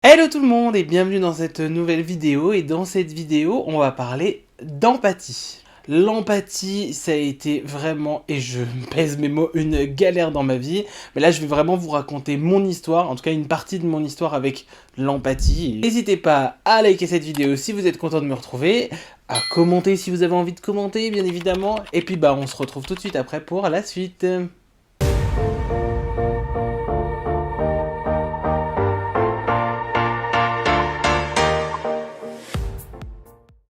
Hello tout le monde et bienvenue dans cette nouvelle vidéo, et dans cette vidéo on va parler d'empathie. L'empathie, ça a été vraiment, et je pèse mes mots, une galère dans ma vie, mais là je vais vraiment vous raconter mon histoire, en tout cas une partie de mon histoire avec l'empathie. N'hésitez pas à liker cette vidéo si vous êtes content de me retrouver, à commenter si vous avez envie de commenter bien évidemment, et puis on se retrouve tout de suite après pour la suite.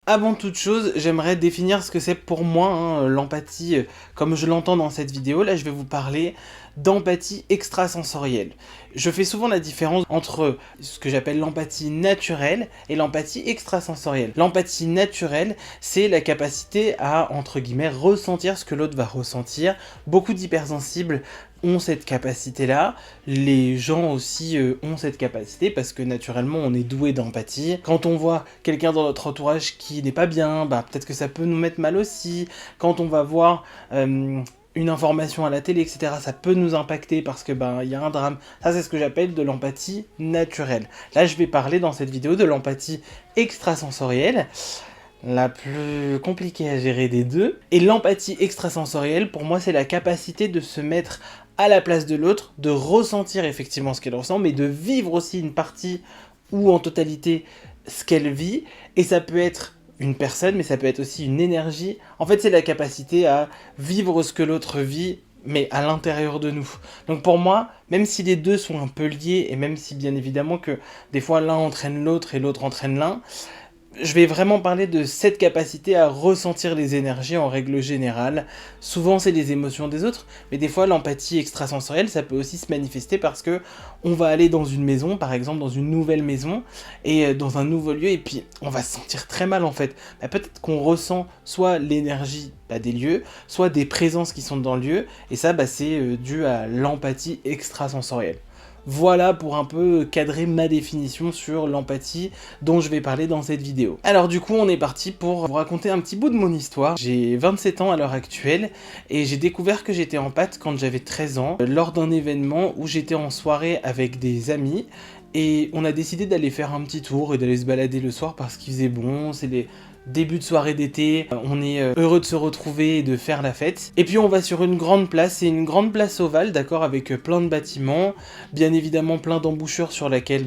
Avant toute chose, j'aimerais définir ce que c'est pour moi, l'empathie, comme je l'entends dans cette vidéo. Là, je vais vous parler d'empathie extrasensorielle. Je fais souvent la différence entre ce que j'appelle l'empathie naturelle et l'empathie extrasensorielle. L'empathie naturelle, c'est la capacité à, entre guillemets, ressentir ce que l'autre va ressentir. Beaucoup d'hypersensibles ont cette capacité-là, les gens aussi ont cette capacité parce que naturellement on est doué d'empathie. Quand on voit quelqu'un dans notre entourage qui n'est pas bien, peut-être que ça peut nous mettre mal aussi. Quand on va voir une information à la télé, etc., ça peut nous impacter parce que il y a un drame. Ça, c'est ce que j'appelle de l'empathie naturelle. Là, je vais parler dans cette vidéo de l'empathie extrasensorielle, la plus compliquée à gérer des deux. Et l'empathie extrasensorielle, pour moi, c'est la capacité de se mettre à la place de l'autre, de ressentir effectivement ce qu'elle ressent, mais de vivre aussi une partie ou en totalité ce qu'elle vit. Et ça peut être une personne, mais ça peut être aussi une énergie. En fait, c'est la capacité à vivre ce que l'autre vit, mais à l'intérieur de nous. Donc pour moi, même si les deux sont un peu liés, et même si bien évidemment que des fois l'un entraîne l'autre et l'autre entraîne l'un, je vais vraiment parler de cette capacité à ressentir les énergies en règle générale. Souvent c'est les émotions des autres, mais des fois l'empathie extrasensorielle, ça peut aussi se manifester parce que on va aller dans une maison, par exemple dans une nouvelle maison, et dans un nouveau lieu, et puis on va se sentir très mal en fait. Peut-être qu'on ressent soit l'énergie des lieux, soit des présences qui sont dans le lieu, et ça c'est dû à l'empathie extrasensorielle. Voilà pour un peu cadrer ma définition sur l'empathie dont je vais parler dans cette vidéo. Alors du coup, on est parti pour vous raconter un petit bout de mon histoire. J'ai 27 ans à l'heure actuelle et j'ai découvert que j'étais empathe quand j'avais 13 ans, lors d'un événement où j'étais en soirée avec des amis. Et on a décidé d'aller faire un petit tour et d'aller se balader le soir parce qu'il faisait bon, c'est les début de soirée d'été, on est heureux de se retrouver et de faire la fête. Et puis on va sur une grande place, c'est une grande place ovale, d'accord, avec plein de bâtiments, bien évidemment plein d'embouchures sur lesquelles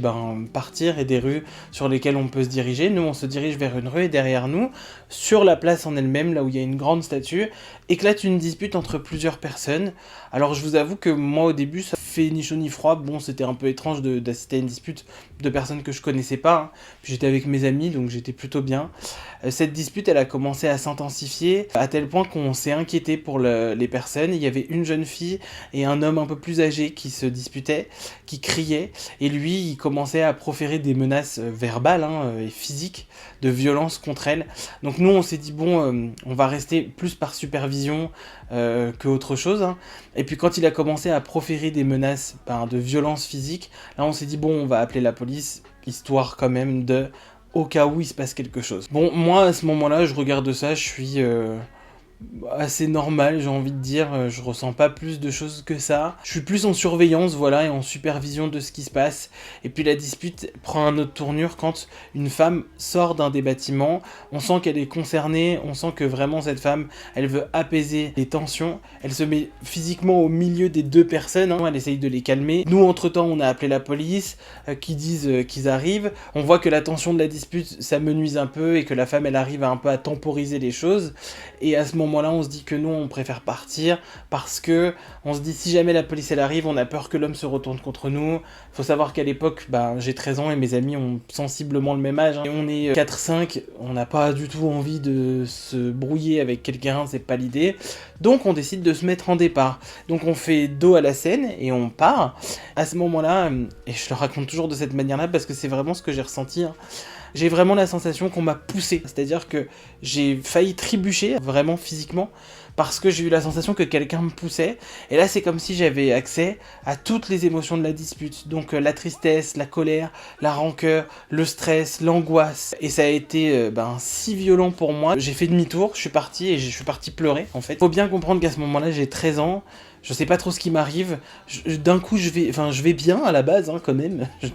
partir et des rues sur lesquelles on peut se diriger. Nous on se dirige vers une rue et derrière nous, sur la place en elle-même, là où il y a une grande statue, éclate une dispute entre plusieurs personnes. Alors je vous avoue que moi au début ça fait ni chaud ni froid, bon c'était un peu étrange d'assister à une dispute de personnes que je connaissais pas, Puis j'étais avec mes amis donc j'étais plutôt bien. Cette dispute, elle a commencé à s'intensifier à tel point qu'on s'est inquiété pour les personnes. Il y avait une jeune fille et un homme un peu plus âgé qui se disputaient, qui criaient, et lui, il commençait à proférer des menaces verbales et physiques de violence contre elle. Donc nous, on s'est dit, bon, on va rester plus par supervision que autre chose. Et puis quand il a commencé à proférer des menaces de violence physique, là, on s'est dit, bon, on va appeler la police, histoire quand même de... au cas où il se passe quelque chose. Bon, moi, à ce moment-là, je regarde ça, je suis assez normal, j'ai envie de dire, je ressens pas plus de choses que ça. Je suis plus en surveillance, voilà, et en supervision de ce qui se passe. Et puis la dispute prend un autre tournure quand une femme sort d'un des bâtiments. On sent qu'elle est concernée, on sent que vraiment cette femme, elle veut apaiser les tensions. Elle se met physiquement au milieu des deux personnes, elle essaye de les calmer. Nous, entre-temps, on a appelé la police, qui disent qu'ils arrivent. On voit que la tension de la dispute, ça menuise un peu, et que la femme, elle arrive un peu à temporiser les choses. Et à ce moment-là, on se dit que nous, on préfère partir parce que on se dit si jamais la police elle arrive, on a peur que l'homme se retourne contre nous. Faut savoir qu'à l'époque, j'ai 13 ans et mes amis ont sensiblement le même âge. Et on est 4-5, on n'a pas du tout envie de se brouiller avec quelqu'un, c'est pas l'idée. Donc on décide de se mettre en départ. Donc on fait dos à la scène et on part. À ce moment-là, et je le raconte toujours de cette manière-là parce que c'est vraiment ce que j'ai ressenti, j'ai vraiment la sensation qu'on m'a poussé. C'est-à-dire que j'ai failli trébucher, vraiment physiquement, parce que j'ai eu la sensation que quelqu'un me poussait. Et là, c'est comme si j'avais accès à toutes les émotions de la dispute. Donc la tristesse, la colère, la rancœur, le stress, l'angoisse. Et ça a été si violent pour moi. J'ai fait demi-tour, je suis parti et je suis parti pleurer, en fait. Faut bien comprendre qu'à ce moment-là, j'ai 13 ans. je sais pas trop ce qui m'arrive. D'un coup, je vais bien à la base, hein, quand même. Je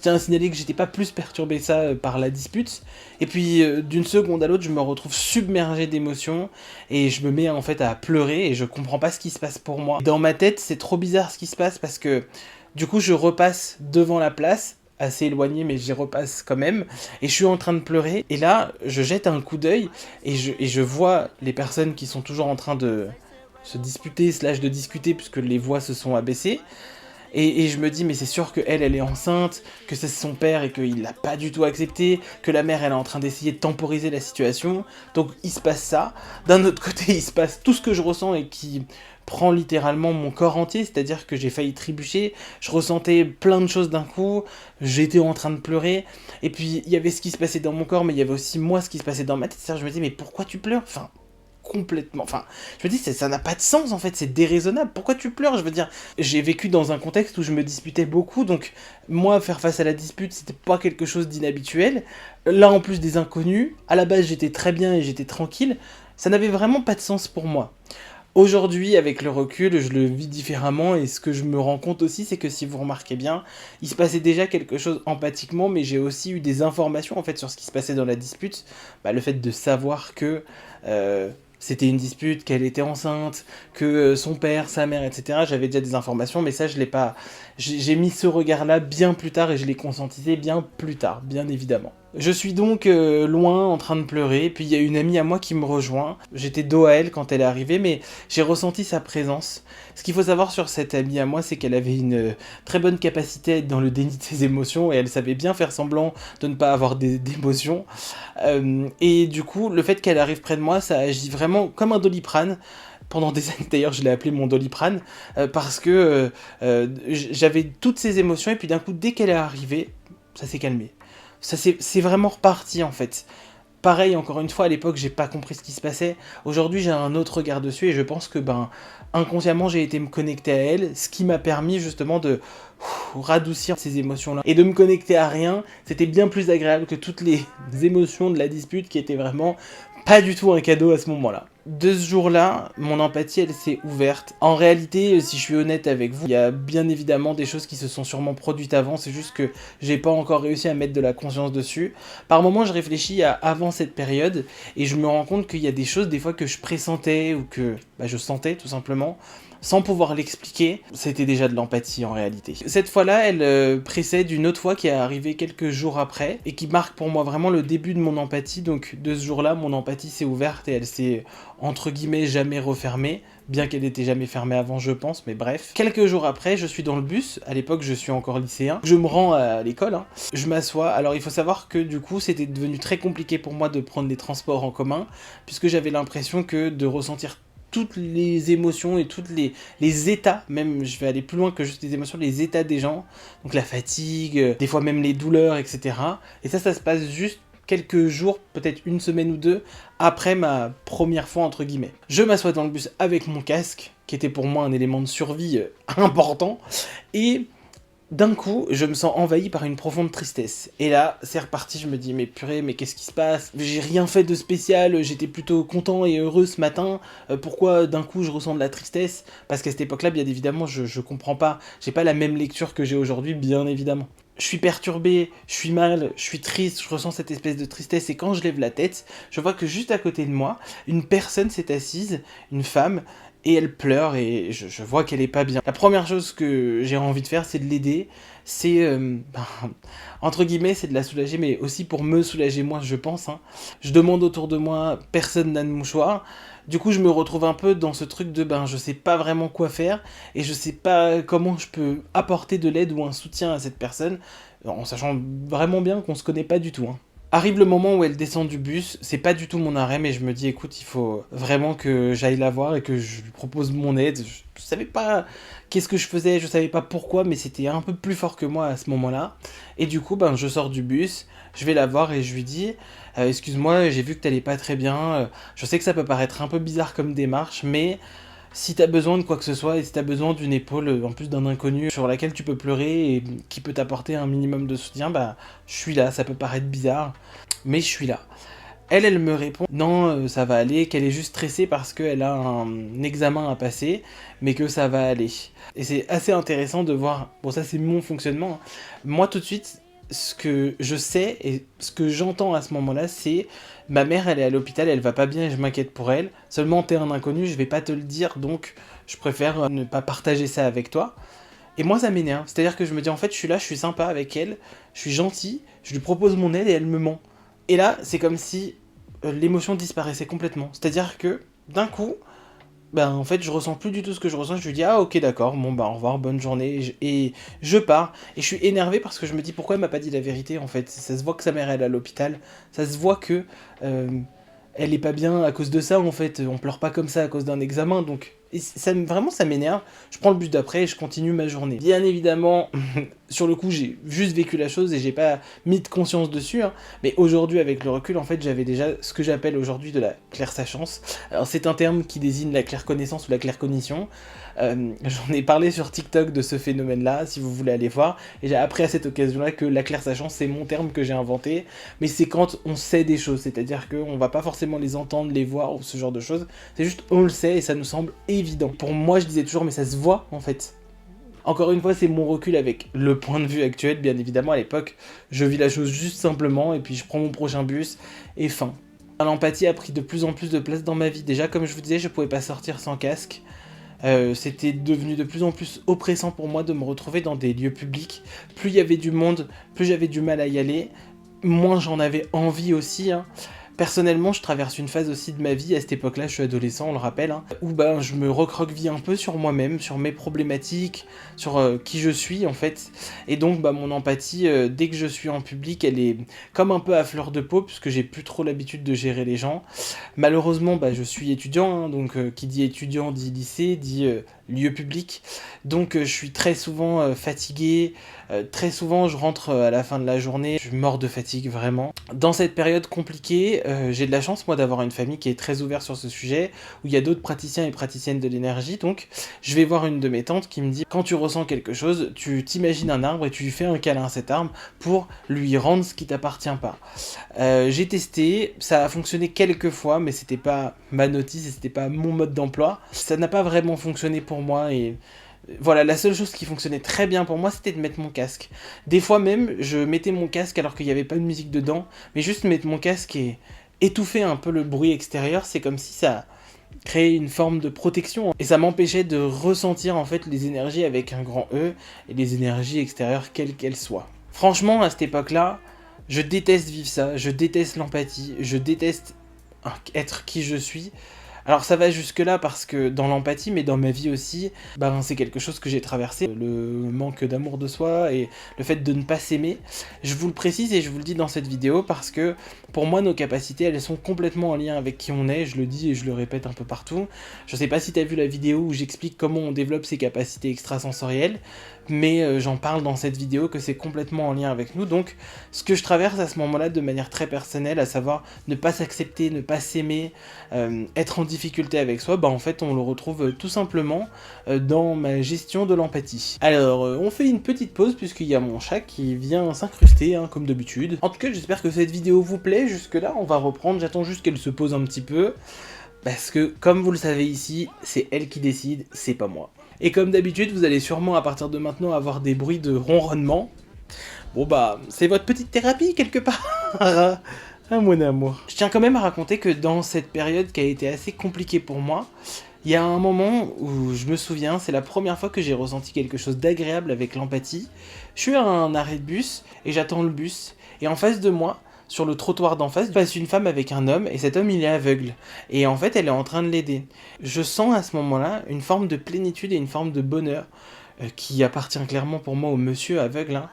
tiens à signaler que j'étais pas plus perturbé ça par la dispute. Et puis, d'une seconde à l'autre, je me retrouve submergé d'émotions et je me mets en fait à pleurer et je comprends pas ce qui se passe pour moi. Dans ma tête, c'est trop bizarre ce qui se passe parce que du coup, je repasse devant la place, assez éloigné, mais j'y repasse quand même, et je suis en train de pleurer, et là, je jette un coup d'œil, et je vois les personnes qui sont toujours en train de se disputer, slash de discuter, puisque les voix se sont abaissées, et je me dis, mais c'est sûr qu'elle est enceinte, que c'est son père et qu'il l'a pas du tout accepté, que la mère, elle est en train d'essayer de temporiser la situation, donc il se passe ça. D'un autre côté, il se passe tout ce que je ressens et qui prend littéralement mon corps entier, c'est-à-dire que j'ai failli trébucher, je ressentais plein de choses d'un coup, j'étais en train de pleurer, et puis il y avait ce qui se passait dans mon corps, mais il y avait aussi moi ce qui se passait dans ma tête, c'est-à-dire je me dis, mais pourquoi tu pleures? Enfin, complètement. Enfin, je me dis, ça n'a pas de sens en fait, c'est déraisonnable. Pourquoi tu pleures? Je veux dire, j'ai vécu dans un contexte où je me disputais beaucoup, donc moi, faire face à la dispute, c'était pas quelque chose d'inhabituel. Là, en plus des inconnus, à la base, j'étais très bien et j'étais tranquille. Ça n'avait vraiment pas de sens pour moi. Aujourd'hui, avec le recul, je le vis différemment et ce que je me rends compte aussi, c'est que si vous remarquez bien, il se passait déjà quelque chose empathiquement, mais j'ai aussi eu des informations en fait sur ce qui se passait dans la dispute. Bah, le fait de savoir que c'était une dispute, qu'elle était enceinte, que son père, sa mère, etc. J'avais déjà des informations, mais ça je l'ai pas. J'ai mis ce regard-là bien plus tard et je l'ai conscientisé bien plus tard, bien évidemment. Je suis donc loin en train de pleurer, puis il y a une amie à moi qui me rejoint. J'étais dos à elle quand elle est arrivée, mais j'ai ressenti sa présence. Ce qu'il faut savoir sur cette amie à moi, c'est qu'elle avait une très bonne capacité à être dans le déni de ses émotions, et elle savait bien faire semblant de ne pas avoir d'émotions. Et du coup, le fait qu'elle arrive près de moi, ça agit vraiment comme un Doliprane. Pendant des années, d'ailleurs, je l'ai appelé mon Doliprane, parce que j'avais toutes ces émotions, et puis d'un coup, dès qu'elle est arrivée, ça s'est calmé. C'est vraiment reparti en fait. Pareil, encore une fois, à l'époque, j'ai pas compris ce qui se passait. Aujourd'hui, j'ai un autre regard dessus et je pense que, inconsciemment, j'ai été me connecter à elle, ce qui m'a permis justement de radoucir ces émotions-là. Et de me connecter à rien, c'était bien plus agréable que toutes les émotions de la dispute qui étaient vraiment pas du tout un cadeau à ce moment-là. De ce jour-là, mon empathie, elle s'est ouverte. En réalité, si je suis honnête avec vous, il y a bien évidemment des choses qui se sont sûrement produites avant, c'est juste que j'ai pas encore réussi à mettre de la conscience dessus. Par moments, je réfléchis à avant cette période, et je me rends compte qu'il y a des choses, des fois, que je pressentais, ou que je sentais, tout simplement, sans pouvoir l'expliquer. C'était déjà de l'empathie en réalité. Cette fois-là, elle précède une autre fois qui est arrivée quelques jours après et qui marque pour moi vraiment le début de mon empathie. Donc de ce jour-là, mon empathie s'est ouverte et elle s'est entre guillemets jamais refermée, bien qu'elle n'était jamais fermée avant je pense, mais bref. Quelques jours après, je suis dans le bus, à l'époque je suis encore lycéen, je me rends à l'école, hein. Je m'assois, alors il faut savoir que du coup c'était devenu très compliqué pour moi de prendre les transports en commun, puisque j'avais l'impression que de ressentir toutes les émotions et tous les états, même je vais aller plus loin que juste les émotions, les états des gens, donc la fatigue, des fois même les douleurs, etc. Et ça se passe juste quelques jours, peut-être une semaine ou deux, après ma première fois entre guillemets. Je m'assois dans le bus avec mon casque, qui était pour moi un élément de survie important, et d'un coup, je me sens envahi par une profonde tristesse. Et là, c'est reparti, je me dis, mais purée, mais qu'est-ce qui se passe? J'ai rien fait de spécial, j'étais plutôt content et heureux ce matin, pourquoi d'un coup je ressens de la tristesse? Parce qu'à cette époque-là, bien évidemment, je comprends pas, j'ai pas la même lecture que j'ai aujourd'hui, bien évidemment. Je suis perturbé, je suis mal, je suis triste, je ressens cette espèce de tristesse, et quand je lève la tête, je vois que juste à côté de moi, une personne s'est assise, une femme, et elle pleure, et je vois qu'elle est pas bien. La première chose que j'ai envie de faire, c'est de l'aider, c'est, entre guillemets, c'est de la soulager, mais aussi pour me soulager moi, je pense, hein. Je demande autour de moi, personne n'a de mouchoir, du coup je me retrouve un peu dans ce truc de, je sais pas vraiment quoi faire, et je sais pas comment je peux apporter de l'aide ou un soutien à cette personne, en sachant vraiment bien qu'on se connaît pas du tout, hein. Arrive le moment où elle descend du bus, c'est pas du tout mon arrêt, mais je me dis, écoute, il faut vraiment que j'aille la voir et que je lui propose mon aide. Je savais pas qu'est-ce que je faisais, je savais pas pourquoi, mais c'était un peu plus fort que moi à ce moment-là. Et du coup, je sors du bus, je vais la voir et je lui dis, excuse-moi, j'ai vu que t'allais pas très bien, je sais que ça peut paraître un peu bizarre comme démarche, mais si t'as besoin de quoi que ce soit, et si t'as besoin d'une épaule, en plus d'un inconnu, sur laquelle tu peux pleurer et qui peut t'apporter un minimum de soutien, je suis là, ça peut paraître bizarre, mais je suis là. Elle me répond non, ça va aller, qu'elle est juste stressée parce qu'elle a un examen à passer, mais que ça va aller. Et c'est assez intéressant de voir, bon ça c'est mon fonctionnement, hein. Moi tout de suite, ce que je sais et ce que j'entends à ce moment-là, c'est ma mère elle est à l'hôpital, elle va pas bien et je m'inquiète pour elle, seulement t'es un inconnu, je vais pas te le dire, donc je préfère ne pas partager ça avec toi. Et moi ça m'énerve, c'est-à-dire que je me dis en fait je suis là, je suis sympa avec elle, je suis gentil, je lui propose mon aide et elle me ment. Et là c'est comme si l'émotion disparaissait complètement, c'est-à-dire que d'un coup, ben en fait je ressens plus du tout ce que je ressens, je lui dis ah ok d'accord, bon bah au revoir, bonne journée, et je pars, et je suis énervé parce que je me dis pourquoi elle m'a pas dit la vérité en fait, ça se voit que sa mère elle est à l'hôpital, ça se voit que euh, elle est pas bien à cause de ça en fait, on pleure pas comme ça à cause d'un examen, donc et vraiment ça m'énerve, je prends le bus d'après et je continue ma journée. Bien évidemment, sur le coup j'ai juste vécu la chose et j'ai pas mis de conscience dessus, hein, mais aujourd'hui avec le recul en fait j'avais déjà ce que j'appelle aujourd'hui de la clairsachance. Alors c'est un terme qui désigne la clairconnaissance ou la claircognition. J'en ai parlé sur TikTok de ce phénomène-là, si vous voulez aller voir, et j'ai appris à cette occasion-là que la clairsachance, c'est mon terme que j'ai inventé, mais c'est quand on sait des choses, c'est-à-dire qu'on va pas forcément les entendre, les voir, ou ce genre de choses, c'est juste on le sait et ça nous semble évident. Pour moi, je disais toujours, mais ça se voit, en fait. Encore une fois, c'est mon recul avec le point de vue actuel, bien évidemment, à l'époque, je vis la chose juste simplement, et puis je prends mon prochain bus, et fin. L'empathie a pris de plus en plus de place dans ma vie. Déjà, comme je vous disais, je pouvais pas sortir sans casque. C'était devenu de plus en plus oppressant pour moi de me retrouver dans des lieux publics. Plus il y avait du monde, plus j'avais du mal à y aller, moins j'en avais envie aussi, hein. Personnellement, je traverse une phase aussi de ma vie, à cette époque-là, je suis adolescent, on le rappelle, hein, où ben, je me recroqueville un peu sur moi-même, sur mes problématiques, sur qui je suis en fait. Et donc, bah, mon empathie, dès que je suis en public, elle est comme un peu à fleur de peau, puisque j'ai plus trop l'habitude de gérer les gens. Malheureusement, bah, je suis étudiant, hein, donc qui dit étudiant dit lycée, dit lieu public. Donc je suis très souvent fatigué, très souvent je rentre à la fin de la journée, je suis mort de fatigue vraiment. Dans cette période compliquée, j'ai de la chance moi d'avoir une famille qui est très ouverte sur ce sujet, où il y a d'autres praticiens et praticiennes de l'énergie, donc je vais voir une de mes tantes qui me dit quand tu ressens quelque chose, tu t'imagines un arbre et tu lui fais un câlin à cet arbre pour lui rendre ce qui t'appartient pas. J'ai testé, ça a fonctionné quelques fois, mais c'était pas ma notice et c'était pas mon mode d'emploi. Ça n'a pas vraiment fonctionné pour moi et voilà, la seule chose qui fonctionnait très bien pour moi, c'était de mettre mon casque. Des fois même, je mettais mon casque alors qu'il n'y avait pas de musique dedans, mais juste mettre mon casque et étouffer un peu le bruit extérieur, c'est comme si ça créait une forme de protection. Et ça m'empêchait de ressentir en fait les énergies avec un grand E et les énergies extérieures quelles qu'elles soient. Franchement, à cette époque-là, je déteste vivre ça, je déteste l'empathie, je déteste être qui je suis. Alors ça va jusque là parce que dans l'empathie, mais dans ma vie aussi, ben, c'est quelque chose que j'ai traversé, le manque d'amour de soi et le fait de ne pas s'aimer. Je vous le précise et je vous le dis dans cette vidéo parce que pour moi nos capacités elles sont complètement en lien avec qui on est, je le dis et je le répète un peu partout. Je sais pas si t'as vu la vidéo où j'explique comment on développe ses capacités extrasensorielles, mais j'en parle dans cette vidéo que c'est complètement en lien avec nous, donc ce que je traverse à ce moment-là de manière très personnelle, à savoir ne pas s'accepter, ne pas s'aimer, être en difficulté avec soi, bah en fait on le retrouve tout simplement dans ma gestion de l'empathie. Alors on fait une petite pause puisqu'il y a mon chat qui vient s'incruster hein, comme d'habitude. En tout cas j'espère que cette vidéo vous plaît, jusque là on va reprendre, j'attends juste qu'elle se pose un petit peu, parce que comme vous le savez ici, c'est elle qui décide, c'est pas moi. Et comme d'habitude, vous allez sûrement à partir de maintenant avoir des bruits de ronronnement. Bon bah, c'est votre petite thérapie quelque part. Ah mon amour. Je tiens quand même à raconter que dans cette période qui a été assez compliquée pour moi, il y a un moment où je me souviens, c'est la première fois que j'ai ressenti quelque chose d'agréable avec l'empathie. Je suis à un arrêt de bus et j'attends le bus. Et en face de moi, sur le trottoir d'en face, passe une femme avec un homme et cet homme il est aveugle. Et en fait elle est en train de l'aider. Je sens à ce moment-là une forme de plénitude et une forme de bonheur qui appartient clairement pour moi au monsieur aveugle. Hein.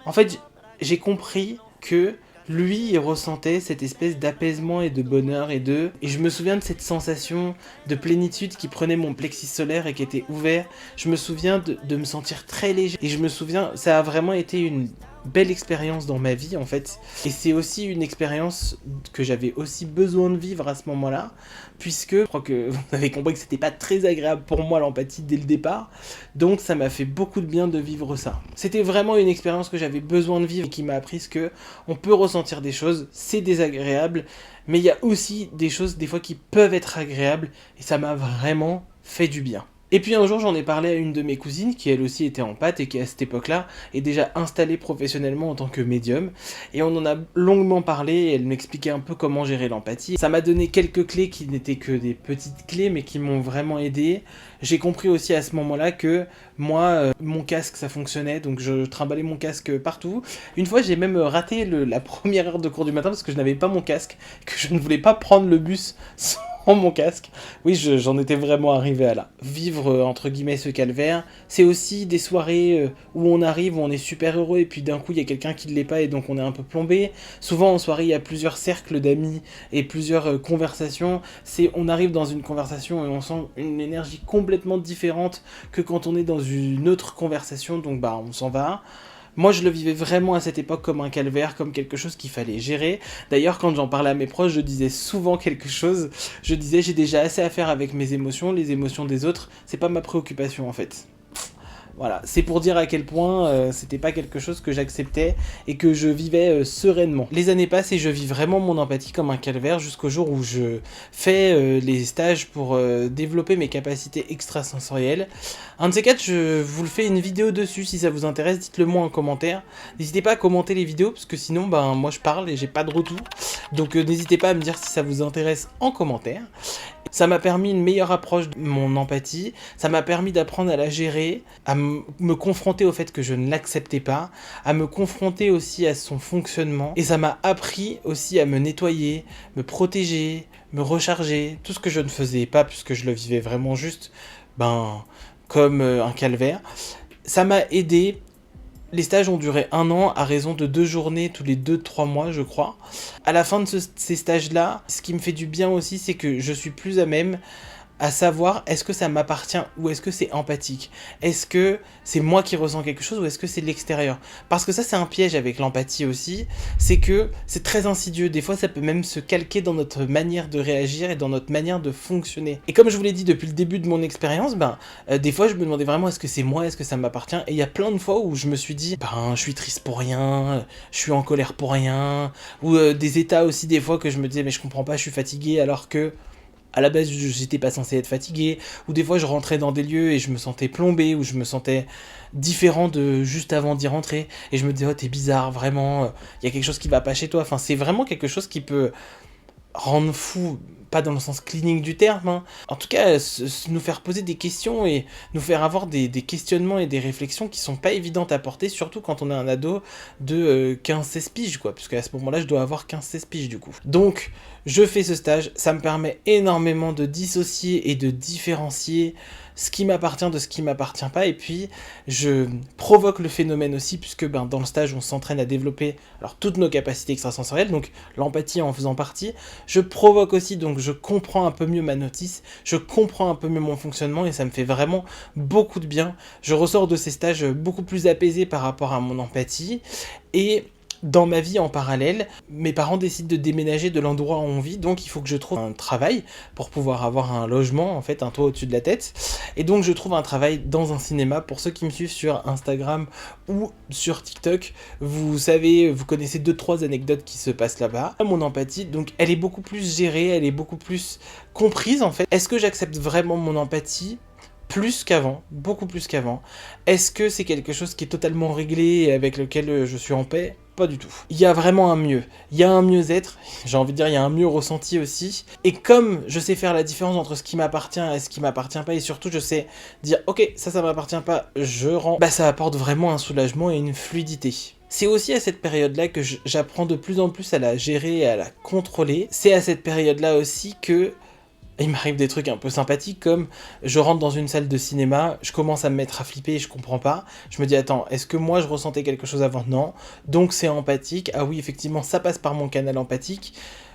En fait j'ai compris que lui, il ressentait cette espèce d'apaisement et de bonheur et je me souviens de cette sensation de plénitude qui prenait mon plexus solaire et qui était ouvert. Je me souviens de me sentir très léger. Et je me souviens, ça a vraiment été belle expérience dans ma vie en fait. Et c'est aussi une expérience que j'avais aussi besoin de vivre à ce moment-là, puisque je crois que vous avez compris que c'était pas très agréable pour moi l'empathie dès le départ, donc ça m'a fait beaucoup de bien de vivre ça. C'était vraiment une expérience que j'avais besoin de vivre et qui m'a appris que on peut ressentir des choses, c'est désagréable, mais il y a aussi des choses des fois qui peuvent être agréables et ça m'a vraiment fait du bien. Et puis un jour j'en ai parlé à une de mes cousines qui elle aussi était empath et qui à cette époque-là est déjà installée professionnellement en tant que médium. Et on en a longuement parlé et elle m'expliquait un peu comment gérer l'empathie. Ça m'a donné quelques clés qui n'étaient que des petites clés mais qui m'ont vraiment aidé. J'ai compris aussi à ce moment-là que moi, mon casque ça fonctionnait, donc je trimballais mon casque partout. Une fois j'ai même raté la première heure de cours du matin parce que je n'avais pas mon casque, que je ne voulais pas prendre le bus sans mon casque. Oui, j'en étais vraiment arrivé à là. Vivre, entre guillemets, ce calvaire, c'est aussi des soirées où on arrive, où on est super heureux, et puis d'un coup, il y a quelqu'un qui ne l'est pas, et donc on est un peu plombé. Souvent, en soirée, il y a plusieurs cercles d'amis, et plusieurs conversations. On arrive dans une conversation, et on sent une énergie complètement différente que quand on est dans une autre conversation, donc bah, on s'en va. Moi, je le vivais vraiment à cette époque comme un calvaire, comme quelque chose qu'il fallait gérer. D'ailleurs, quand j'en parlais à mes proches, je disais souvent quelque chose. Je disais, j'ai déjà assez à faire avec mes émotions, les émotions des autres, c'est pas ma préoccupation en fait. Voilà, c'est pour dire à quel point c'était pas quelque chose que j'acceptais et que je vivais sereinement. Les années passent et je vis vraiment mon empathie comme un calvaire jusqu'au jour où je fais les stages pour développer mes capacités extrasensorielles. Un de ces quatre, je vous le fais une vidéo dessus, si ça vous intéresse, dites-le moi en commentaire. N'hésitez pas à commenter les vidéos parce que sinon, ben moi je parle et j'ai pas de retour. Donc n'hésitez pas à me dire si ça vous intéresse en commentaire. Ça m'a permis une meilleure approche de mon empathie, ça m'a permis d'apprendre à la gérer, à me confronter au fait que je ne l'acceptais pas, à me confronter aussi à son fonctionnement, et ça m'a appris aussi à me nettoyer, me protéger, me recharger, tout ce que je ne faisais pas puisque je le vivais vraiment juste, comme un calvaire. Ça m'a aidé. Les stages ont duré 1 an à raison de 2 journées tous les 2-3 mois, je crois. À la fin de ces stages-là, ce qui me fait du bien aussi, c'est que je suis plus à même à savoir est-ce que ça m'appartient ou est-ce que c'est empathique. Est-ce que c'est moi qui ressens quelque chose ou est-ce que c'est l'extérieur. Parce que ça, c'est un piège avec l'empathie aussi, c'est que c'est très insidieux. Des fois, ça peut même se calquer dans notre manière de réagir et dans notre manière de fonctionner. Et comme je vous l'ai dit depuis le début de mon expérience, des fois, je me demandais vraiment est-ce que c'est moi, est-ce que ça m'appartient. Et il y a plein de fois où je me suis dit, je suis triste pour rien, je suis en colère pour rien. Ou des états aussi, des fois, que je me disais, mais je comprends pas, je suis fatigué alors que à la base, j'étais pas censé être fatigué, ou des fois je rentrais dans des lieux et je me sentais plombé, ou je me sentais différent de juste avant d'y rentrer, et je me disais, oh t'es bizarre, vraiment, il y a quelque chose qui va pas chez toi, enfin c'est vraiment quelque chose qui peut rendre fou, pas dans le sens clinique du terme, hein. En tout cas, nous faire poser des questions et nous faire avoir des questionnements et des réflexions qui sont pas évidentes à porter, surtout quand on est un ado de 15-16 piges, quoi, puisque à ce moment-là, je dois avoir 15-16 piges, du coup. Donc, je fais ce stage, ça me permet énormément de dissocier et de différencier ce qui m'appartient de ce qui m'appartient pas, et puis je provoque le phénomène aussi, puisque dans le stage on s'entraîne à développer alors toutes nos capacités extrasensorielles, donc l'empathie en faisant partie. Je provoque aussi, donc je comprends un peu mieux ma notice, je comprends un peu mieux mon fonctionnement, et ça me fait vraiment beaucoup de bien. Je ressors de ces stages beaucoup plus apaisé par rapport à mon empathie, et dans ma vie en parallèle, mes parents décident de déménager de l'endroit où on vit, donc il faut que je trouve un travail pour pouvoir avoir un logement, en fait, un toit au-dessus de la tête. Et donc je trouve un travail dans un cinéma. Pour ceux qui me suivent sur Instagram ou sur TikTok, vous savez, vous connaissez 2-3 anecdotes qui se passent là-bas. Mon empathie, donc elle est beaucoup plus gérée, elle est beaucoup plus comprise en fait. Est-ce que j'accepte vraiment mon empathie ? Plus qu'avant, beaucoup plus qu'avant. Est-ce que c'est quelque chose qui est totalement réglé et avec lequel je suis en paix ? Pas du tout. Il y a vraiment un mieux. Il y a un mieux-être, j'ai envie de dire, il y a un mieux ressenti aussi. Et comme je sais faire la différence entre ce qui m'appartient et ce qui m'appartient pas, et surtout je sais dire, ok, ça m'appartient pas, je rends, ça apporte vraiment un soulagement et une fluidité. C'est aussi à cette période-là que j'apprends de plus en plus à la gérer et à la contrôler. C'est à cette période-là aussi que il m'arrive des trucs un peu sympathiques, comme je rentre dans une salle de cinéma, je commence à me mettre à flipper, je comprends pas, je me dis attends, est-ce que moi je ressentais quelque chose avant ? Non, donc c'est empathique, ah oui effectivement ça passe par mon canal empathique,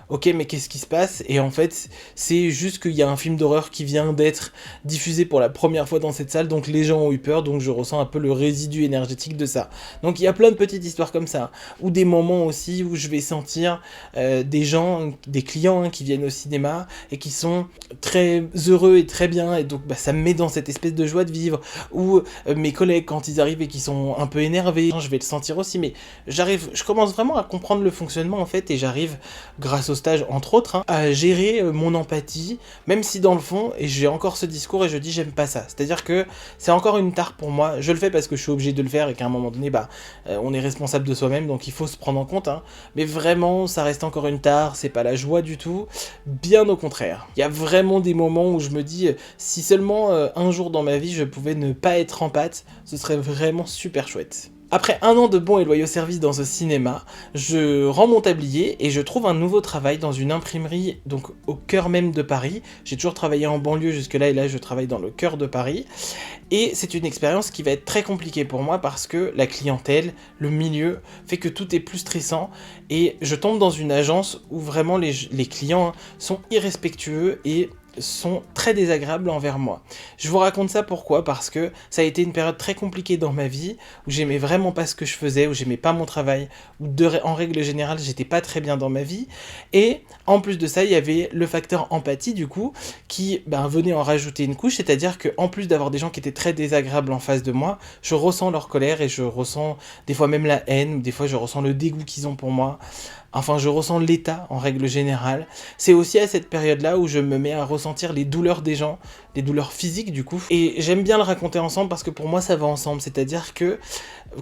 ok, mais qu'est-ce qui se passe? Et en fait, c'est juste qu'il y a un film d'horreur qui vient d'être diffusé pour la première fois dans cette salle, donc les gens ont eu peur, donc je ressens un peu le résidu énergétique de ça. Donc il y a plein de petites histoires comme ça, ou des moments aussi où je vais sentir des gens, des clients qui viennent au cinéma et qui sont très heureux et très bien, et donc ça me met dans cette espèce de joie de vivre, ou mes collègues quand ils arrivent et qui sont un peu énervés, je vais le sentir aussi, mais je commence vraiment à comprendre le fonctionnement en fait, et j'arrive, grâce au stage entre autres, à gérer mon empathie, même si dans le fond, et j'ai encore ce discours et je dis j'aime pas ça, c'est-à-dire que c'est encore une tare pour moi, je le fais parce que je suis obligé de le faire et qu'à un moment donné, on est responsable de soi-même, donc il faut se prendre en compte, mais vraiment, ça reste encore une tare, c'est pas la joie du tout, bien au contraire. Il y a vraiment des moments où je me dis, si seulement un jour dans ma vie je pouvais ne pas être en pâte, ce serait vraiment super chouette. Après un an de bons et loyaux services dans ce cinéma, je rends mon tablier et je trouve un nouveau travail dans une imprimerie, donc au cœur même de Paris. J'ai toujours travaillé en banlieue jusque-là et là je travaille dans le cœur de Paris. Et c'est une expérience qui va être très compliquée pour moi parce que la clientèle, le milieu, fait que tout est plus stressant et je tombe dans une agence où vraiment les clients sont irrespectueux et sont très désagréables envers moi. Je vous raconte ça pourquoi? Parce que ça a été une période très compliquée dans ma vie, où j'aimais vraiment pas ce que je faisais, où j'aimais pas mon travail, où en règle générale j'étais pas très bien dans ma vie, et en plus de ça il y avait le facteur empathie du coup, qui venait en rajouter une couche, c'est-à-dire que en plus d'avoir des gens qui étaient très désagréables en face de moi, je ressens leur colère et je ressens des fois même la haine, ou des fois je ressens le dégoût qu'ils ont pour moi. Enfin, je ressens l'état en règle générale. C'est aussi à cette période-là où je me mets à ressentir les douleurs des gens, les douleurs physiques du coup. Et j'aime bien le raconter ensemble parce que pour moi ça va ensemble. C'est-à-dire que,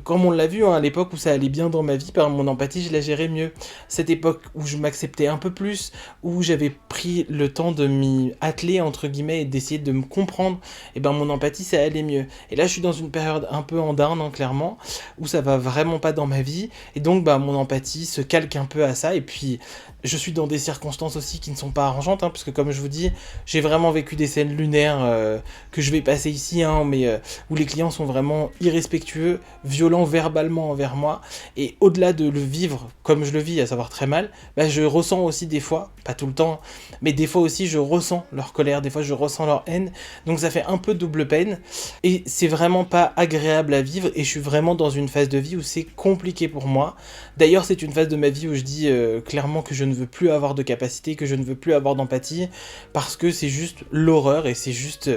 comme on l'a vu à l'époque où ça allait bien dans ma vie, par mon empathie je la gérais mieux. Cette époque où je m'acceptais un peu plus, où j'avais pris le temps de m'y atteler entre guillemets et d'essayer de me comprendre, et mon empathie ça allait mieux. Et là je suis dans une période un peu en down clairement, où ça va vraiment pas dans ma vie, et donc mon empathie se calque un peu à ça, et puis je suis dans des circonstances aussi qui ne sont pas arrangeantes, parce que comme je vous dis, j'ai vraiment vécu des scènes lunaires que je vais passer ici, mais où les clients sont vraiment irrespectueux, violents verbalement envers moi, et au-delà de le vivre comme je le vis, à savoir très mal, je ressens aussi des fois, pas tout le temps, mais des fois aussi je ressens leur colère, des fois je ressens leur haine, donc ça fait un peu double peine, et c'est vraiment pas agréable à vivre, et je suis vraiment dans une phase de vie où c'est compliqué pour moi. D'ailleurs c'est une phase de ma vie où je dis clairement que je ne veux plus avoir de capacité, que je ne veux plus avoir d'empathie, parce que c'est juste l'horreur, et c'est juste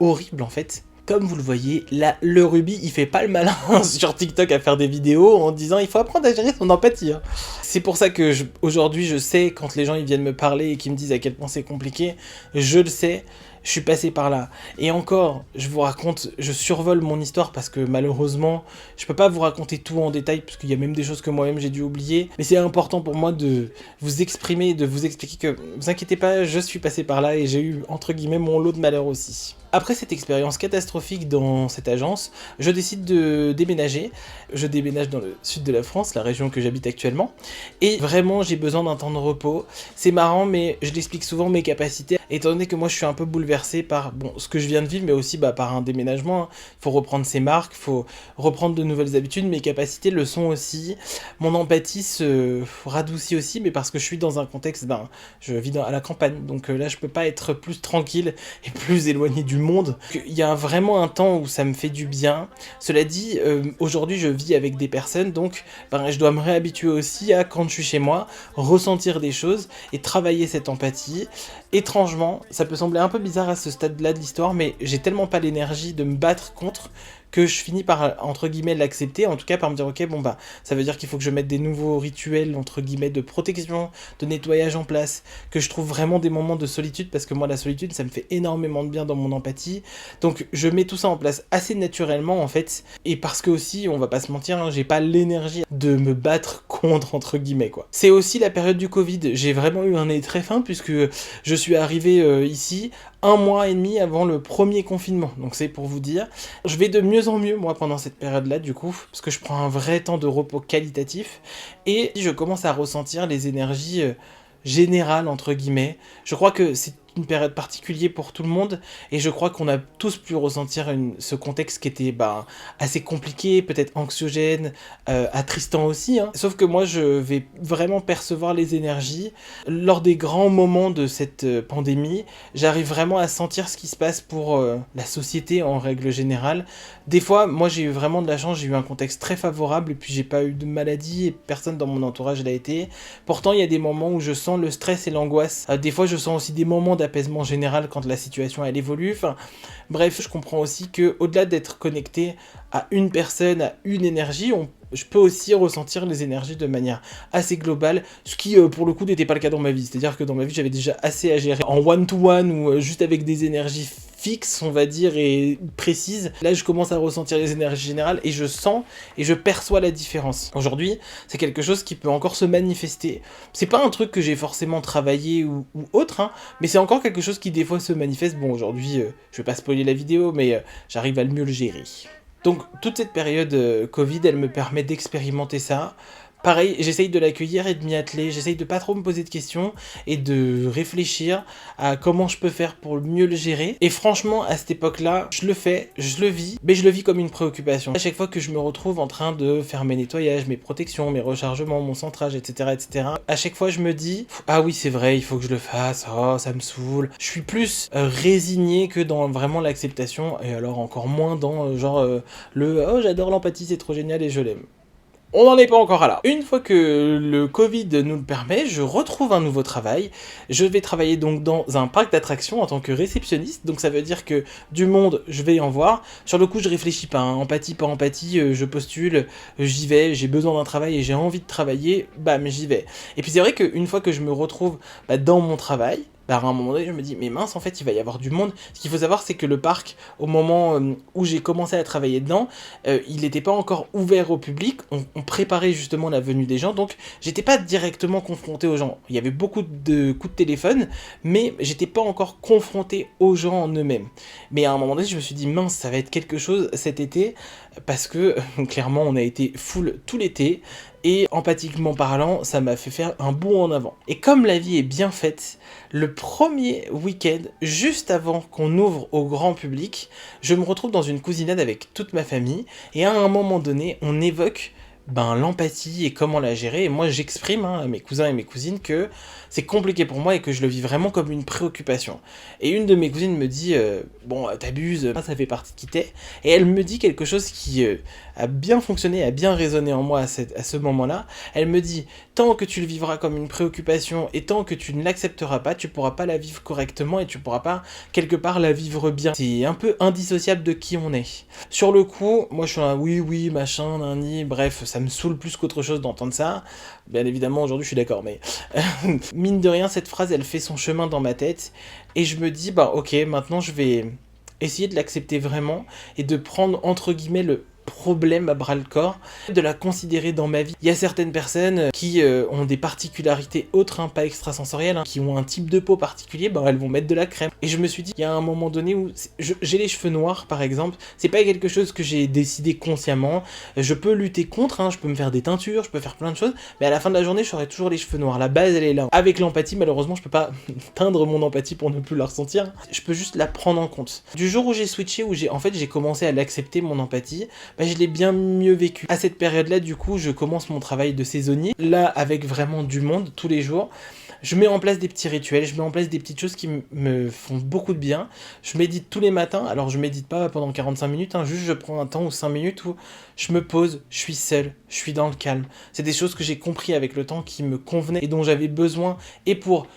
horrible en fait. Comme vous le voyez, là, le Ruby, il fait pas le malin sur TikTok à faire des vidéos en disant il faut apprendre à gérer son empathie. C'est pour ça que aujourd'hui, je sais, quand les gens ils viennent me parler et qu'ils me disent à quel point c'est compliqué, je le sais, je suis passé par là. Et encore, je vous raconte, je survole mon histoire parce que malheureusement, je peux pas vous raconter tout en détail parce qu'il y a même des choses que moi-même j'ai dû oublier. Mais c'est important pour moi de vous exprimer, de vous expliquer que, vous inquiétez pas, je suis passé par là et j'ai eu, entre guillemets, mon lot de malheur aussi. Après cette expérience catastrophique dans cette agence, je décide de déménager. Je déménage dans le sud de la France, la région que j'habite actuellement. Et vraiment, j'ai besoin d'un temps de repos. C'est marrant, mais je l'explique souvent, mes capacités. Étant donné que moi, je suis un peu bouleversé par ce que je viens de vivre, mais aussi par un déménagement. Il faut reprendre ses marques, il faut reprendre de nouvelles habitudes. Mes capacités le sont aussi. Mon empathie se radoucit aussi, mais parce que je suis dans un contexte, je vis à la campagne. Donc là, je peux pas être plus tranquille et plus éloigné du monde. Il y a vraiment un temps où ça me fait du bien. Cela dit, aujourd'hui je vis avec des personnes, donc je dois me réhabituer aussi à, quand je suis chez moi, ressentir des choses et travailler cette empathie. Étrangement, ça peut sembler un peu bizarre à ce stade-là de l'histoire, mais j'ai tellement pas l'énergie de me battre contre que je finis par, entre guillemets, l'accepter, en tout cas par me dire ok, ça veut dire qu'il faut que je mette des nouveaux rituels, entre guillemets, de protection, de nettoyage en place, que je trouve vraiment des moments de solitude, parce que moi la solitude ça me fait énormément de bien dans mon empathie, donc je mets tout ça en place assez naturellement en fait, et parce que aussi, on va pas se mentir, j'ai pas l'énergie de me battre contre, entre guillemets quoi. C'est aussi la période du Covid, j'ai vraiment eu un nez très fin, puisque je suis arrivé ici 1 mois et demi avant le premier confinement, donc c'est pour vous dire. Je vais de mieux en mieux moi pendant cette période-là du coup, parce que je prends un vrai temps de repos qualitatif, et je commence à ressentir les énergies générales entre guillemets. Je crois que c'est une période particulière pour tout le monde, et je crois qu'on a tous pu ressentir ce contexte qui était assez compliqué, peut-être anxiogène, attristant aussi, hein. Sauf que moi je vais vraiment percevoir les énergies. Lors des grands moments de cette pandémie, j'arrive vraiment à sentir ce qui se passe pour la société en règle générale. Des fois, moi j'ai eu vraiment de la chance, j'ai eu un contexte très favorable, et puis j'ai pas eu de maladie, et personne dans mon entourage l'a été. Pourtant, il y a des moments où je sens le stress et l'angoisse. Des fois, je sens aussi des moments d'apaisement général quand la situation elle évolue. Enfin, bref, je comprends aussi que au-delà d'être connecté à une personne, à une énergie, je peux aussi ressentir les énergies de manière assez globale, ce qui pour le coup n'était pas le cas dans ma vie. C'est-à-dire que dans ma vie, j'avais déjà assez à gérer en one-to-one ou juste avec des énergies fixes, on va dire, et précises. Là, je commence à ressentir les énergies générales et je sens et je perçois la différence. Aujourd'hui, c'est quelque chose qui peut encore se manifester. C'est pas un truc que j'ai forcément travaillé ou autre, hein, mais c'est encore quelque chose qui des fois se manifeste. Bon, aujourd'hui, je vais pas spoiler la vidéo, mais j'arrive à mieux le gérer. Donc toute cette période Covid, elle me permet d'expérimenter ça. Pareil, j'essaye de l'accueillir et de m'y atteler, j'essaye de pas trop me poser de questions et de réfléchir à comment je peux faire pour mieux le gérer. Et franchement, à cette époque-là, je le fais, je le vis, mais je le vis comme une préoccupation. À chaque fois que je me retrouve en train de faire mes nettoyages, mes protections, mes rechargements, mon centrage, etc., à chaque fois je me dis « Ah oui, c'est vrai, il faut que je le fasse, oh, ça me saoule ». Je suis plus résigné que dans vraiment l'acceptation, et alors encore moins dans le « Oh, j'adore l'empathie, c'est trop génial et je l'aime ». On n'en est pas encore là. Une fois que le Covid nous le permet, je retrouve un nouveau travail. Je vais travailler donc dans un parc d'attractions en tant que réceptionniste. Donc ça veut dire que du monde, je vais y en voir. Sur le coup, je réfléchis pas, hein. Empathie, pas empathie, je postule, j'y vais, j'ai besoin d'un travail et j'ai envie de travailler, bam, j'y vais. Et puis c'est vrai qu'une fois que je me retrouve dans mon travail, à un moment donné, je me dis, mais mince, en fait, il va y avoir du monde. Ce qu'il faut savoir, c'est que le parc, au moment où j'ai commencé à travailler dedans, il n'était pas encore ouvert au public. On préparait justement la venue des gens, donc j'étais pas directement confronté aux gens. Il y avait beaucoup de coups de téléphone, mais j'étais pas encore confronté aux gens en eux-mêmes. Mais à un moment donné, je me suis dit, mince, ça va être quelque chose cet été, parce que clairement, on a été full tout l'été. Et empathiquement parlant, ça m'a fait faire un bond en avant. Et comme la vie est bien faite, le premier week-end, juste avant qu'on ouvre au grand public, je me retrouve dans une cousinade avec toute ma famille, et à un moment donné, on évoque l'empathie et comment la gérer, et moi j'exprime à mes cousins et mes cousines que c'est compliqué pour moi et que je le vis vraiment comme une préoccupation. Et une de mes cousines me dit bon, t'abuses, ça fait partie de qui t'es, et elle me dit quelque chose qui a bien fonctionné, a bien résonné en moi à ce moment-là. Elle me dit, tant que tu le vivras comme une préoccupation et tant que tu ne l'accepteras pas, tu pourras pas la vivre correctement et tu pourras pas quelque part la vivre bien. C'est un peu indissociable de qui on est. Sur le coup, moi je suis un oui, machin, nani, bref, ça me saoule plus qu'autre chose d'entendre ça. Bien évidemment, aujourd'hui je suis d'accord, mais mine de rien, cette phrase elle fait son chemin dans ma tête et je me dis, ok, maintenant je vais essayer de l'accepter vraiment et de prendre entre guillemets le problème à bras le corps, de la considérer dans ma vie. Il y a certaines personnes qui ont des particularités autres, pas extrasensorielles, qui ont un type de peau particulier, elles vont mettre de la crème. Et je me suis dit, il y a un moment donné où j'ai les cheveux noirs par exemple, c'est pas quelque chose que j'ai décidé consciemment, je peux lutter contre, je peux me faire des teintures, je peux faire plein de choses, mais à la fin de la journée, j'aurai toujours les cheveux noirs. La base, elle est là. Avec l'empathie, malheureusement, je peux pas teindre mon empathie pour ne plus la ressentir. Je peux juste la prendre en compte. Du jour où j'ai switché, où j'ai commencé à l'accepter, mon empathie, je l'ai bien mieux vécu. À cette période-là, du coup, je commence mon travail de saisonnier, là, avec vraiment du monde, tous les jours. Je mets en place des petits rituels, je mets en place des petites choses qui me font beaucoup de bien. Je médite tous les matins, alors je médite pas pendant 45 minutes, juste je prends un temps ou 5 minutes où je me pose, je suis seul, je suis dans le calme. C'est des choses que j'ai compris avec le temps qui me convenaient et dont j'avais besoin, et pour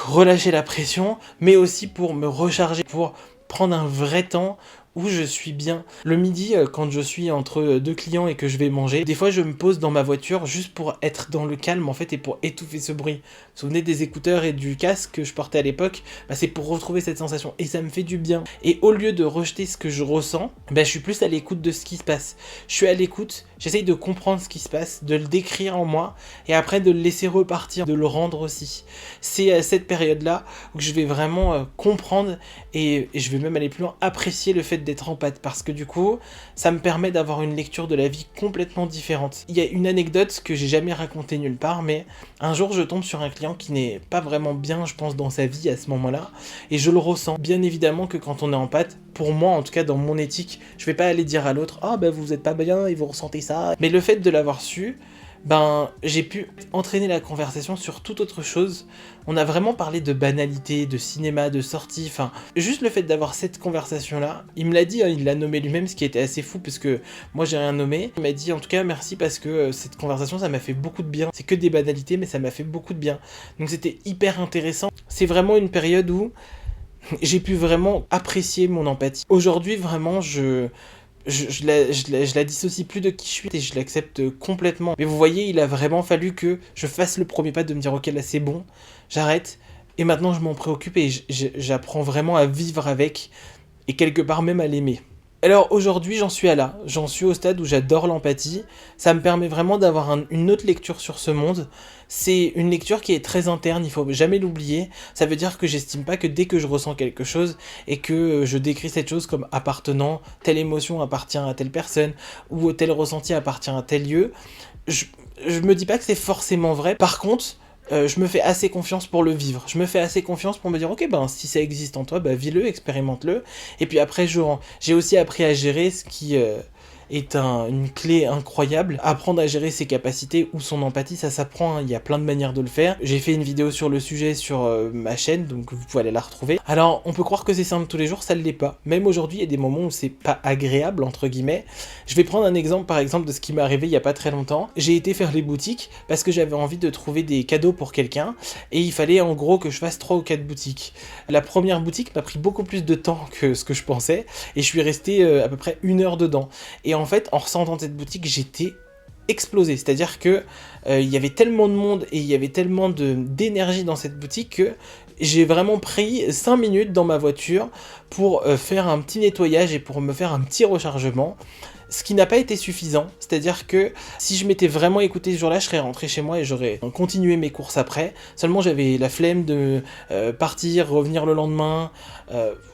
relâcher la pression, mais aussi pour me recharger, pour prendre un vrai temps où je suis bien. Le midi, quand je suis entre deux clients et que je vais manger, des fois je me pose dans ma voiture juste pour être dans le calme en fait et pour étouffer ce bruit. Vous vous souvenez des écouteurs et du casque que je portais à l'époque, c'est pour retrouver cette sensation et ça me fait du bien. Et au lieu de rejeter ce que je ressens, je suis plus à l'écoute de ce qui se passe. Je suis à l'écoute, j'essaye de comprendre ce qui se passe, de le décrire en moi et après de le laisser repartir, de le rendre aussi. C'est à cette période-là où je vais vraiment comprendre et je vais même aller plus loin, apprécier le fait d'être empathe, parce que du coup, ça me permet d'avoir une lecture de la vie complètement différente. Il y a une anecdote que j'ai jamais racontée nulle part, mais un jour je tombe sur un client qui n'est pas vraiment bien, je pense, dans sa vie à ce moment-là, et je le ressens. Bien évidemment que quand on est empathe, pour moi, en tout cas dans mon éthique, je vais pas aller dire à l'autre « Ah ben vous êtes pas bien et vous ressentez ça », mais le fait de l'avoir su, ben j'ai pu entraîner la conversation sur toute autre chose. On a vraiment parlé de banalité, de cinéma, de sortie, enfin juste le fait d'avoir cette conversation là, il me l'a dit, hein, il l'a nommé lui-même, ce qui était assez fou parce que moi j'ai rien nommé. Il m'a dit en tout cas merci parce que cette conversation ça m'a fait beaucoup de bien. C'est que des banalités mais ça m'a fait beaucoup de bien. Donc c'était hyper intéressant. C'est vraiment une période où j'ai pu vraiment apprécier mon empathie. Aujourd'hui vraiment je la dissocie plus de qui je suis et je l'accepte complètement. Mais vous voyez, il a vraiment fallu que je fasse le premier pas de me dire ok là c'est bon, j'arrête, et maintenant je m'en préoccupe et j'apprends vraiment à vivre avec, et quelque part même à l'aimer. Alors aujourd'hui j'en suis j'en suis au stade où j'adore l'empathie, ça me permet vraiment d'avoir une autre lecture sur ce monde. C'est une lecture qui est très interne, il faut jamais l'oublier. Ça veut dire que j'estime pas que dès que je ressens quelque chose et que je décris cette chose comme appartenant, telle émotion appartient à telle personne ou tel ressenti appartient à tel lieu, je me dis pas que c'est forcément vrai. Par contre, je me fais assez confiance pour le vivre. Je me fais assez confiance pour me dire, ok, ben si ça existe en toi, ben vis-le, expérimente-le. Et puis après, j'ai aussi appris à gérer ce qui est une clé incroyable. Apprendre à gérer ses capacités ou son empathie, ça s'apprend, hein. Il y a plein de manières de le faire. J'ai fait une vidéo sur le sujet sur ma chaîne, donc vous pouvez aller la retrouver. Alors, on peut croire que c'est simple tous les jours, ça ne l'est pas. Même aujourd'hui, il y a des moments où c'est pas agréable, entre guillemets. Je vais prendre un exemple, par exemple, de ce qui m'est arrivé il y a pas très longtemps. J'ai été faire les boutiques parce que j'avais envie de trouver des cadeaux pour quelqu'un et il fallait en gros que je fasse 3 ou 4 boutiques. La première boutique m'a pris beaucoup plus de temps que ce que je pensais et je suis resté à peu près 1 heure dedans. Et en fait, en ressentant cette boutique, j'étais explosé. C'est-à-dire que il y avait tellement de monde et il y avait tellement d'énergie dans cette boutique que j'ai vraiment pris 5 minutes dans ma voiture pour faire un petit nettoyage et pour me faire un petit rechargement. Ce qui n'a pas été suffisant, c'est-à-dire que si je m'étais vraiment écouté ce jour-là, je serais rentré chez moi et j'aurais continué mes courses après. Seulement j'avais la flemme de partir, revenir le lendemain,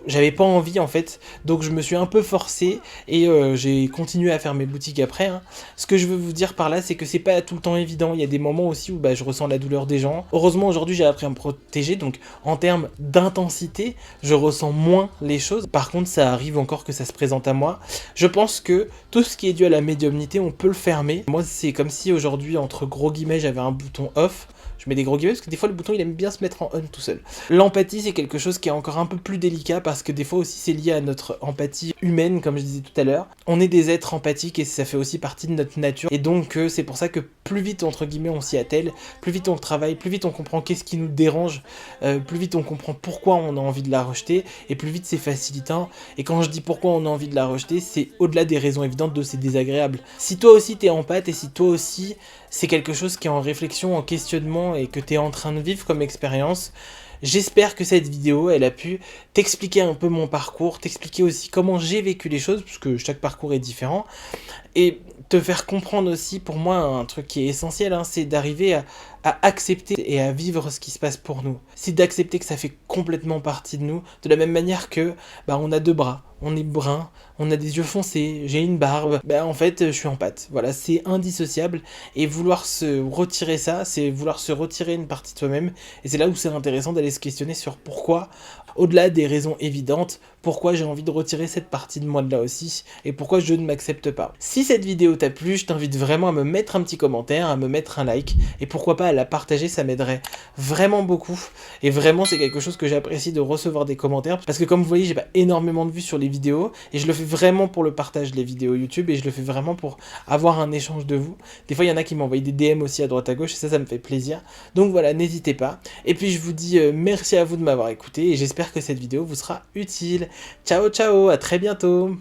j'avais pas envie en fait, donc je me suis un peu forcé et j'ai continué à faire mes boutiques après, hein. Ce que je veux vous dire par là, c'est que c'est pas tout le temps évident, il y a des moments aussi où je ressens la douleur des gens. Heureusement aujourd'hui j'ai appris à me protéger, donc en termes d'intensité, je ressens moins les choses. Par contre ça arrive encore que ça se présente à moi. Je pense que tout ce qui est dû à la médiumnité, on peut le fermer. Moi, c'est comme si aujourd'hui, entre gros guillemets, j'avais un bouton off. Je mets des gros guillemets parce que des fois, le bouton, il aime bien se mettre en on tout seul. L'empathie, c'est quelque chose qui est encore un peu plus délicat parce que des fois aussi, c'est lié à notre empathie humaine, comme je disais tout à l'heure. On est des êtres empathiques et ça fait aussi partie de notre nature. Et donc, c'est pour ça que plus vite, entre guillemets, on s'y attelle, plus vite on le travaille, plus vite on comprend qu'est-ce qui nous dérange, plus vite on comprend pourquoi on a envie de la rejeter, et plus vite c'est facilitant. Et quand je dis pourquoi on a envie de la rejeter, c'est au-delà des raisons évidentes de c'est désagréable. Si toi aussi t'es empathe et si toi aussi c'est quelque chose qui est en réflexion, en questionnement et que t'es en train de vivre comme expérience, j'espère que cette vidéo, elle a pu t'expliquer un peu mon parcours, t'expliquer aussi comment j'ai vécu les choses, puisque chaque parcours est différent, et te faire comprendre aussi, pour moi, un truc qui est essentiel, hein, c'est d'arriver à accepter et à vivre ce qui se passe pour nous. C'est d'accepter que ça fait complètement partie de nous, de la même manière que on a 2 bras, on est brun, on a des yeux foncés, j'ai une barbe, en fait je suis empathe. Voilà, c'est indissociable, et vouloir se retirer ça, c'est vouloir se retirer une partie de soi-même, et c'est là où c'est intéressant d'aller se questionner sur pourquoi, au-delà des raisons évidentes, pourquoi j'ai envie de retirer cette partie de moi de là aussi, et pourquoi je ne m'accepte pas. Si cette vidéo t'a plu, je t'invite vraiment à me mettre un petit commentaire, à me mettre un like, et pourquoi pas à la partager, ça m'aiderait vraiment beaucoup, et vraiment c'est quelque chose que j'apprécie de recevoir des commentaires, parce que comme vous voyez, j'ai pas énormément de vues sur les vidéos, et je le fais vraiment pour le partage des vidéos YouTube, et je le fais vraiment pour avoir un échange de vous. Des fois il y en a qui m'envoient des DM aussi à droite à gauche, et ça me fait plaisir, donc voilà, n'hésitez pas, et puis je vous dis merci à vous de m'avoir écouté, et j'espère que cette vidéo vous sera utile. Ciao ciao, à très bientôt.